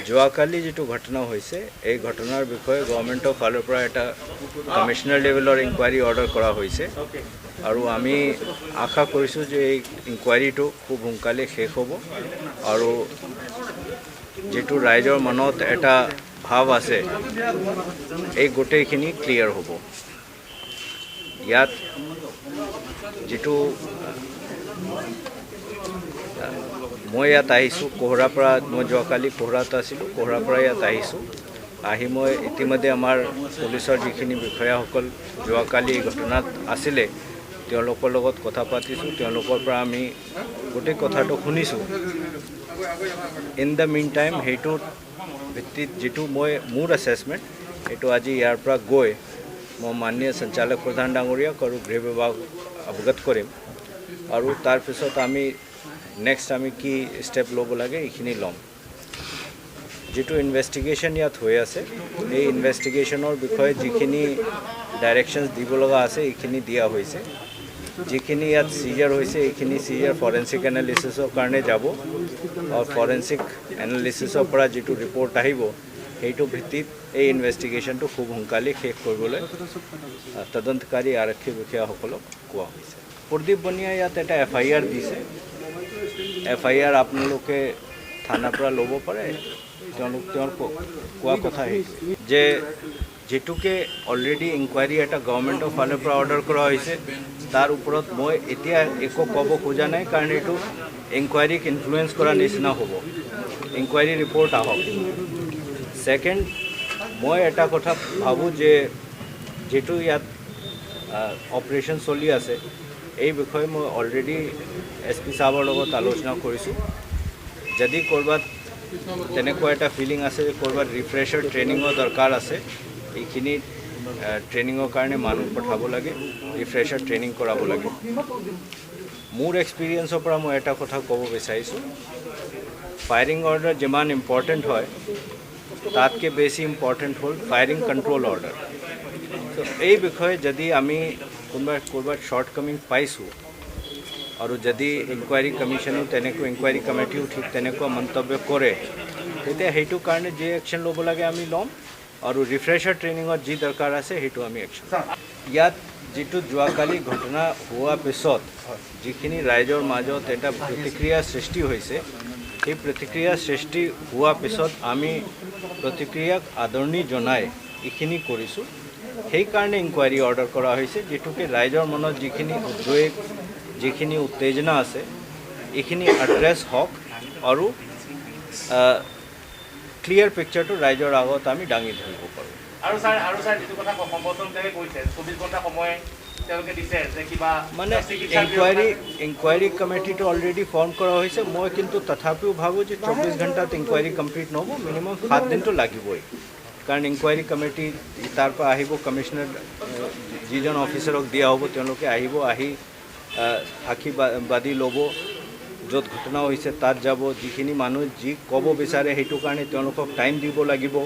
যোৱাকালি যেটো ঘটনা হৈছে এই ঘটনাৰ বিষয়ে গভৰ্ণমেণ্টৰ ফালৰ পৰা এটা কমিশনাৰ লেভেলৰ ইনকুৱাৰী অৰ্ডাৰ কৰা হৈছে আৰু আমি আশা কৰিছো যে এই ইনকুৱাৰীটো খুব সোনকালে শেষ হ'ব আৰু যেটো ৰাইজৰ মনত এটা ভাৱ আছে এই গোটেইখিনি ক্লিয়াৰ হ'ব। ইয়াত যেটো মই ইয়াত আহিছোঁ কোহৰাৰ পৰা মই যোৱাকালি কোহৰাত আছিলোঁ কোহৰাৰ পৰা ইয়াত আহিছোঁ আহি মই ইতিমধ্যে আমাৰ পুলিচৰ যিখিনি বিষয়াসকল যোৱাকালি এই ঘটনাত আছিলে তেওঁলোকৰ লগত কথা পাতিছোঁ তেওঁলোকৰ পৰা আমি গোটেই কথাটো শুনিছোঁ। ইন দ্য মিন টাইম সেইটোৰ ভিত্তিত যেটো মই মোৰ এছেছমেণ্ট এইটো আজি ইয়াৰ পৰা গৈ মই মাননীয় সঞ্চালক প্ৰধান ডাঙৰীয়াক আৰু গৃহ বিভাগ অৱগত কৰিম আৰু তাৰপিছত আমি নেক্সট আমি কি স্টেপ ল'ব লাগে এইখিনি ল'ম। যেটো ইনভেষ্টিগেশ্যন ইয়াত হৈ আছে এই ইনভেষ্টিগেশ্যনৰ বিষয়ে যিখিনি ডাইৰেকশ্যনছ দিব লগা আছে এইখিনি দিয়া হৈছে। যিখিনি ইয়াত চিজাৰ হৈছে এইখিনি চিজাৰ ফৰেনচিক এনালিচিছৰ কাৰণে যাব আৰু ফৰেনচিক এনালিচিছৰ পৰা যেটো ৰিপৰ্ট আহিব সেইটো ভিত্তিত এই ইনভেষ্টিগেশ্যনটো খুব সোনকালে শেষ কৰিবলৈ তদন্তকাৰী আৰক্ষী বিষয়াসকলক কোৱা হৈছে। প্ৰদীপ বনিয়াই ইয়াত এটা FIR দিছে। FIR আপোনালোকে থানাৰ পৰা ল'ব পাৰে তেওঁলোক তেওঁৰ কোৱা কথা যে যেটোকে অলৰেডি ইনকুৱাৰী এটা গভৰ্ণমেণ্টৰ ফালৰ পৰা অৰ্ডাৰ কৰা হৈছে তাৰ ওপৰত মই এতিয়া একো ক'ব খোজা নাই কাৰণ এইটো ইনকুৱাৰীক ইনফ্লুৱেঞ্চ কৰা নিচিনা হ'ব। ইনকুৱাৰী ৰিপৰ্ট আহক। ছেকেণ্ড মই এটা কথা ভাবোঁ যে যেটো ইয়াত অপাৰেশ্যন চলি আছে এই বিষয়ে মই অলৰেডি SP সাহেবৰ লগত আলোচনা কৰিছোঁ। যদি ক'ৰবাত তেনেকুৱা এটা ফিলিং আছে ক'ৰবাত ৰিফ্ৰেছাৰ ট্ৰেইনিঙৰ দৰকাৰ আছে এইখিনি ট্ৰেইনিঙৰ কাৰণে মানুহ পঠাব লাগে ৰিফ্ৰেছাৰ ট্ৰেইনিং কৰাব লাগে। মোৰ এক্সপিৰিয়েঞ্চৰ পৰা মই এটা কথা ক'ব বিচাৰিছোঁ ফায়াৰিং অৰ্ডাৰ যিমান ইম্পৰ্টেণ্ট হয় তাতকৈ বেছি ইম্পৰ্টেণ্ট হ'ল ফায়াৰিং কণ্ট্ৰল অৰ্ডাৰ। তো এই বিষয়ে যদি আমি ক'ৰবাত শ্বৰ্টকামিং পাইছোঁ আৰু যদি ইনকুৱাৰী কমিশ্যনো তেনেকুৱা ইনকুৱাৰী কমিটিও ঠিক তেনেকুৱা মন্তব্য কৰে তেতিয়া সেইটো কাৰণে যি একশ্যন ল'ব লাগে আমি ল'ম আৰু ৰিফ্ৰেছাৰ ট্ৰেইনিঙত যি দৰকাৰ আছে সেইটো আমি একশ্যন ইয়াত যেটো যোৱাকালি ঘটনা হোৱাৰ পিছত যিখিনি ৰাইজৰ মাজত এটা প্ৰতিক্ৰিয়া সৃষ্টি হৈছে সেই প্ৰতিক্ৰিয়া সৃষ্টি হোৱাৰ পিছত আমি প্ৰতিক্ৰিয়াক আদৰণি জনাই এইখিনি কৰিছোঁ। সেইকাৰণে ইনকুৱাৰী অৰ্ডাৰ কৰা হৈছে যেটোকে ৰাইজৰ মনত যিখিনি উদ্বেগ যিখিনি উত্তেজনা আছে এইখিনি এড্ৰেছ হওক আৰু ক্লিয়াৰ পিকচাৰটো ৰাইজৰ আগত আমি দাঙি ধৰিব পাৰোঁ। আৰু স্যাৰ যেটো কথা সম্বোধনকাৰী কৈছে 24 ঘণ্টা সময় তেওঁলোকে দিছে যে কিবা মানে ইনকুৱাৰী কমিটিটো অলৰেডি ফৰ্ম কৰা হৈছে। মই কিন্তু তথাপিও ভাবোঁ যে 24 ঘণ্টাত ইনকুৱাৰী কমপ্লিট নহ'ব মিনিমাম 7 দিনটো লাগিবই কাৰণ ইনকুৱাৰী কমিটি তাৰ পৰা আহিব কমিশনাৰ যিজন অফিচাৰক দিয়া হ'ব তেওঁলোকে আহিব আহি সাক্ষী বাদী ল'ব য'ত ঘটনা হৈছে তাত যাব যিখিনি মানুহ যি ক'ব বিচাৰে সেইটো কাৰণে তেওঁলোকক টাইম দিব লাগিব।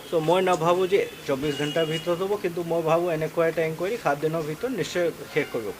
চ' মই নাভাবোঁ যে 24 ঘণ্টাৰ ভিতৰত হ'ব কিন্তু মই ভাবোঁ এনেকুৱা এটা ইনকুৱাৰী 7 দিনৰ ভিতৰত নিশ্চয় শেষ কৰিব।